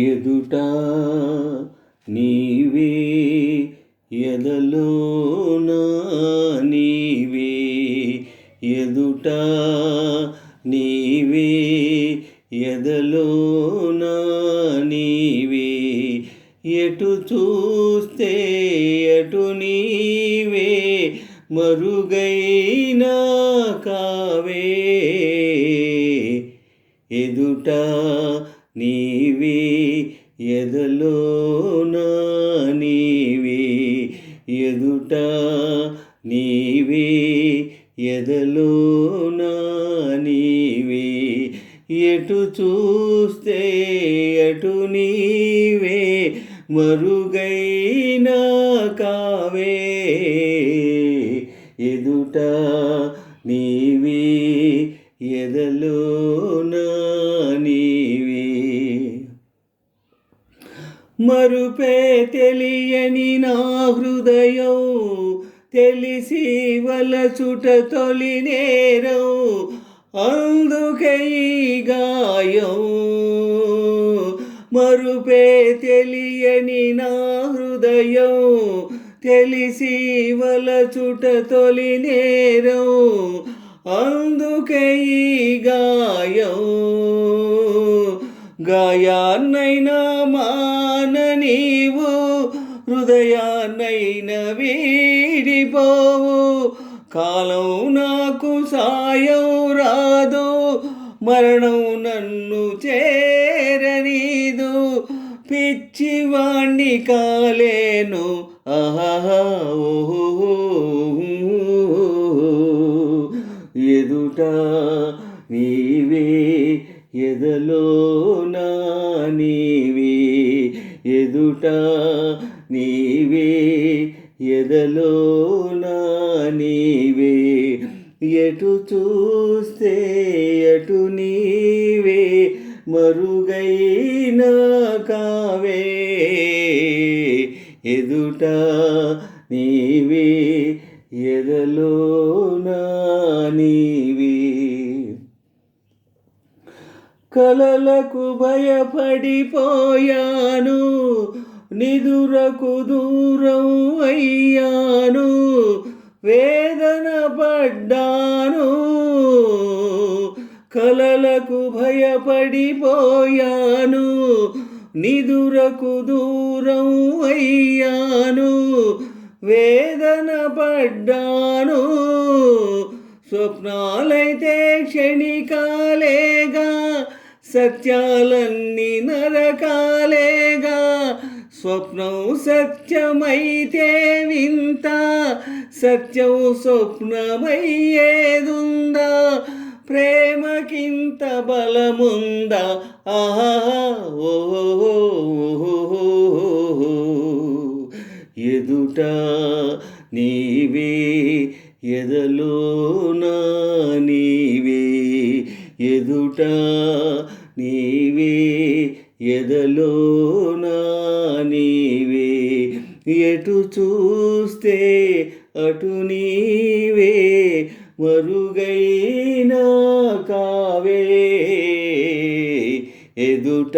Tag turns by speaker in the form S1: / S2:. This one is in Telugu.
S1: ఎదుట నీవే ఎదలోన నీవే ఎదుట నీవే ఎదలోన నీవే ఎటు చూస్తే అటు నీవే మరుగైనా కావే ఎదుట నీవే ఎదలోన నీవే ఎదుట నీవే ఎదలోన నీవే ఎటు చూస్తే అటు నీవే మరుగైనా కావే ఎదుట నీవే ఎదలోన నీవే మరుపే తెలియని నా హృదయం తెలిసి వలచుట తొలి నేరం అందుకే ఈ గాయం మరుపే తెలియని నా హృదయం తెలిసి వలచుట తొలి నేరం అందుకే ఈ గాయం గాయాన్నైనా మాన నీవు హృదయాన్నైనా వీడిపోవు కాలం నాకు సాయం రాదు మరణం నన్ను చేరనీదు పిచ్చివాణ్ణి కాలేను ఆహా ఎదుట నీవే ఎదలోన నీవే ఎదుట నీవే ఎదలోన నీవే ఎటు చూస్తే అటు నీవే మరుగైనా కావే ఎదుట నీవే ఎదలోన నీవే కలలకు భయపడిపోయాను నిదురకు దూరం అయ్యాను వేదన పడ్డాను కలలకు భయపడిపోయాను నిదురకు దూరం అయ్యాను వేదన పడ్డాను స్వప్నాలైతే క్షణికాలేగా సత్యాలన్నీ నరకాలేగా స్వప్నం సత్యమైతే వింత సత్యం స్వప్నమయ్యేదుందా ప్రేమకింత బలముందా ఆహా ఎదుట నీవే ఎదలోన నీవే ఎదుట నీవే ఎదలోన నీవే ఎటు చూస్తే అటు నీవే మరుగైనా కావే ఎదుట